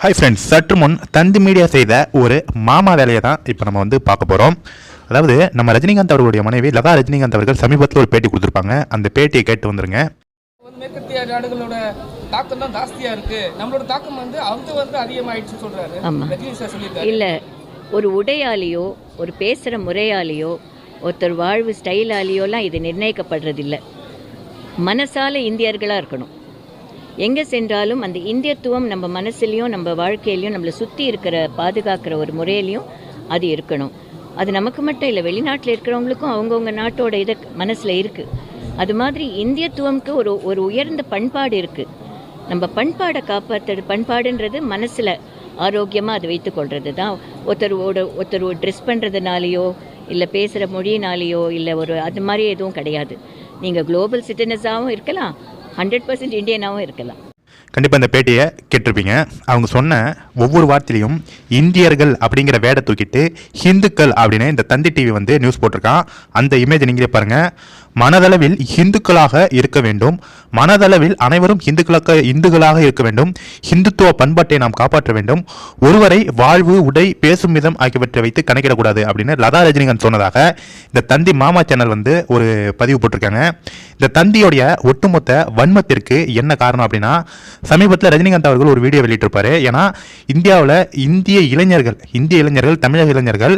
Hi friends, சற்று முன் தந்தி media செய்த ஒரு மாமா வேலையை தான் இப்போ நம்ம பார்க்க போகிறோம். அதாவது நம்ம ரஜினிகாந்த் அவர்களுடைய மனைவி லதா ரஜினிகாந்த் அவர்கள் சமீபத்தில் ஒரு பேட்டி கொடுத்துருப்பாங்க. அந்த பேட்டியை கேட்டு வந்துருங்க. மேற்கத்திய நாடுகளோட தாக்கம் தான் ஜாஸ்தியாக இருக்குது, நம்மளோட தாக்கம் அவங்க அதிகமாகிடுச்சுன்னு சொல்கிறாரு ரஜினி சார் சொல்லியிருக்காரு. இல்லை, ஒரு உடையாலேயோ ஒரு பேசுகிற முறையாலேயோ ஒருத்தர் வாழ்வு ஸ்டைலாலேயோலாம் இது நிர்ணயிக்கப்படுறதில்லை. மனசால இந்தியர்களாக இருக்கணும். எங்கே சென்றாலும் அந்த இந்தியத்துவம் நம்ம மனசுலையும் நம்ம வாழ்க்கையிலையும் நம்மளை சுற்றி இருக்கிற பாதுகாக்கிற ஒரு முறையிலையும் அது இருக்கணும். அது நமக்கு மட்டும் இல்லை, வெளிநாட்டில் இருக்கிறவங்களுக்கும் அவங்கவுங்க நாட்டோட இதை மனசில் இருக்குது. அது மாதிரி இந்தியத்துவம்க்கு ஒரு உயர்ந்த பண்பாடு இருக்குது. நம்ம பண்பாடை காப்பாற்ற பண்பாடுன்றது மனசில் ஆரோக்கியமாக அது வைத்துக்கொள்கிறது தான். ஒருத்தர் ட்ரெஸ் பண்ணுறதுனாலையோ இல்லை பேசுகிற மொழியினாலேயோ இல்லை அது மாதிரி எதுவும் கிடையாது. நீங்கள் குளோபல் சிட்டிசனாகவும் இருக்கலாம், 100% இந்தியனாகவும் இருக்கலாம். கண்டிப்பாக இந்த பேட்டியை கேட்டிருப்பீங்க. அவங்க சொன்ன ஒவ்வொரு வார்த்தையிலையும் இந்தியர்கள் அப்படிங்கிற வேடை தூக்கிட்டு ஹிந்துக்கள் அப்படின்னு இந்த தந்தி டிவி நியூஸ் போட்டிருக்கான். அந்த இமேஜை நீங்களே பாருங்கள். மனதளவில் இந்துக்களாக இருக்க வேண்டும், மனதளவில் அனைவரும் இந்துக்களாக இருக்க வேண்டும், இந்துத்துவ பண்பாட்டை நாம் காப்பாற்ற வேண்டும், ஒருவரை வாழ்வு உடை பேசும் விதம் ஆகியவற்றை வைத்து கணக்கிடக்கூடாது அப்படின்னு லதா ரஜினிகாந்த் சொன்னதாக இந்த தந்தி மாமா சேனல் ஒரு பதிவு போட்டிருக்காங்க. இந்த தந்தியோடைய ஒட்டுமொத்த வன்மத்திற்கு என்ன காரணம் அப்படின்னா, சமீபத்தில் ரஜினிகாந்த் அவர்கள் ஒரு வீடியோ வெளியிட்டிருப்பாரு. ஏன்னா இந்தியாவில் இந்திய இளைஞர்கள் தமிழக இளைஞர்கள்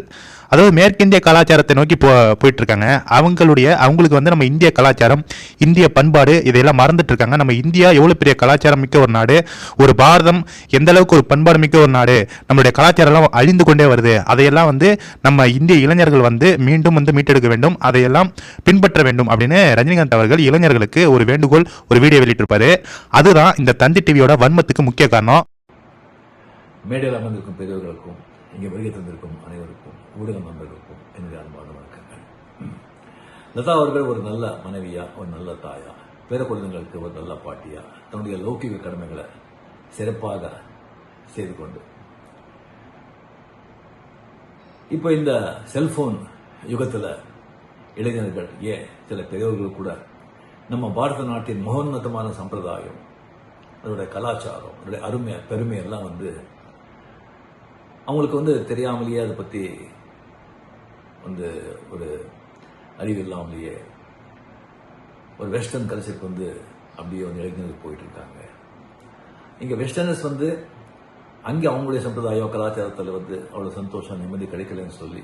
அதாவது மேற்கிந்திய கலாச்சாரத்தை நோக்கி போயிட்டு இருக்காங்க. அவங்களுக்கு நம்ம இந்திய கலாச்சாரம், இந்திய பண்பாடு இதையெல்லாம் மறந்துட்டு இருக்காங்க. நம்ம இந்தியா எவ்வளோ பெரிய கலாச்சாரம் மிக்க ஒரு நாடு, ஒரு பாரதம் எந்த அளவுக்கு ஒரு பண்பாடு மிக்க ஒரு நாடு, நம்மளுடைய கலாச்சாரம் அழிந்து கொண்டே வருது. அதையெல்லாம் நம்ம இந்திய இளைஞர்கள் மீண்டும் மீட்டெடுக்க வேண்டும், அதையெல்லாம் பின்பற்ற வேண்டும் அப்படின்னு ரஜினிகாந்த் அவர்கள் இளைஞர்களுக்கு ஒரு வேண்டுகோள், ஒரு வீடியோ வெளியிட்டிருப்பாரு. அதுதான் இந்த தந்தி டிவியோட வன்மத்துக்கு முக்கிய காரணம். மேடையில் அமர்ந்திருக்கும் பெரியவர்களுக்கும் இங்கே வருகை தந்திருக்கும் அனைவருக்கும் ஊடக நண்பர்களுக்கும் என்னுடைய அன்பான வணக்கங்கள். லதா அவர்கள் ஒரு நல்ல மனைவியா, ஒரு நல்ல தாயா, பேர குழந்தைங்களுக்கு ஒரு நல்ல பாட்டியா தன்னுடைய லௌகிக கடமைகளை சிறப்பாக செய்து கொண்டு இப்போ இந்த செல்போன் யுகத்தில் இளைஞர்கள் சில பெரியவர்கள் கூட நம்ம பாரத நாட்டின் மகோன்னதமான சம்பிரதாயம், அதோட கலாச்சாரம், அதோட அருமை பெருமை எல்லாம் அவங்களுக்கு தெரியாமலேயே அதை பற்றி ஒரு அறிவு இல்லாமலேயே ஒரு வெஸ்டர்ன் கல்ச்சருக்கு அப்படியே இளைஞர்கள் போயிட்டு இருக்காங்க. இங்கே வெஸ்டர்னஸ் அங்கே அவங்களுடைய சம்பிரதாயம் கலாச்சாரத்தில் அவ்வளோ சந்தோஷம் நிம்மதி கிடைக்கலன்னு சொல்லி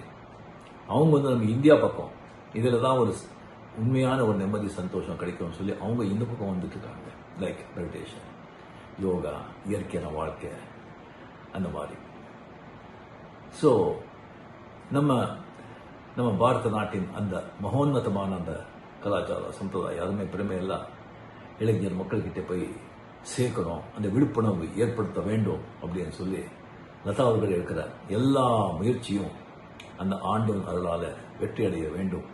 அவங்க நம்ம இந்தியா பக்கம் இதில் தான் ஒரு உண்மையான ஒரு நிம்மதி சந்தோஷம் கிடைக்கும்னு சொல்லி அவங்க இந்த பக்கம் வந்துட்டு இருக்காங்க. லைக் மெடிடேஷன், யோகா, இயற்கையான வாழ்க்கை, அந்த மாதிரி. ஸோ நம்ம பாரத நாட்டின் அந்த மகோன்னதமான அந்த கலாச்சார சம்பிரதாயம் அருமை பெருமை எல்லாம் இளைஞர் மக்கள்கிட்ட போய் சேர்க்கணும், அந்த விழிப்புணர்வு ஏற்படுத்த வேண்டும் அப்படின்னு சொல்லி லதா அவர்கள் இருக்கிற எல்லா முயற்சியும் அந்த ஆண்டவன் அருளால வெற்றி அடைய வேண்டும்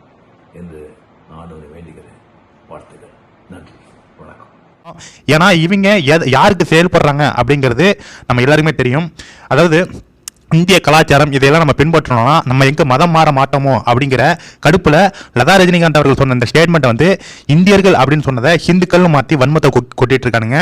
என்று நான் ஆண்டவனை வேண்டுகிறேன். வாழ்த்துக்கள். நன்றி, வணக்கம். ஏன்னா இவங்க யாருக்கு செயல்படுறாங்க அப்படிங்கிறது நம்ம எல்லாருக்குமே தெரியும். அதாவது இந்திய கலாச்சாரம் இதையெல்லாம் நம்ம பின்பற்றணும்னா நம்ம எங்கே மதம் மாற மாட்டோமோ அப்படிங்கிற கடுப்பில் லதா ரஜினிகாந்த் அவர்கள் சொன்ன இந்த ஸ்டேட்மெண்ட்டை இந்தியர்கள் அப்படின்னு சொன்னதை ஹிந்துக்கள்னு மாற்றி வன்மத்தை கொட்டிட்டு இருக்கானுங்க.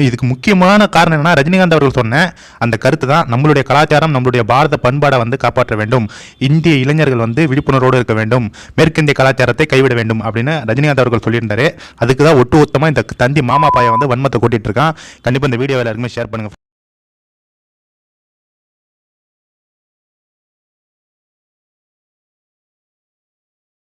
இதுக்கு முக்கியமான காரணம் என்னன்னா, ரஜினிகாந்த் அவர்கள் சொன்ன அந்த கருத்து தான் நம்மளுடைய கலாச்சாரம், நம்மளுடைய பாரத பண்பாடை காப்பாற்ற வேண்டும், இந்திய இளைஞர்கள் விழிப்புணர்வோடு இருக்க வேண்டும், மேற்கிந்திய கலாச்சாரத்தை கைவிட வேண்டும் அப்படின்னு ரஜினிகாந்த் அவர்கள் சொல்லியிருந்தாரு. அதுக்கு தான் ஒட்டுமொத்தமாக இந்த தந்தி மாமா பாயை வன்மத்தை கொட்டிட்டு இருக்கான். கண்டிப்பாக இந்த வீடியோவில் எல்லாருக்குமே ஷேர் பண்ணுங்க.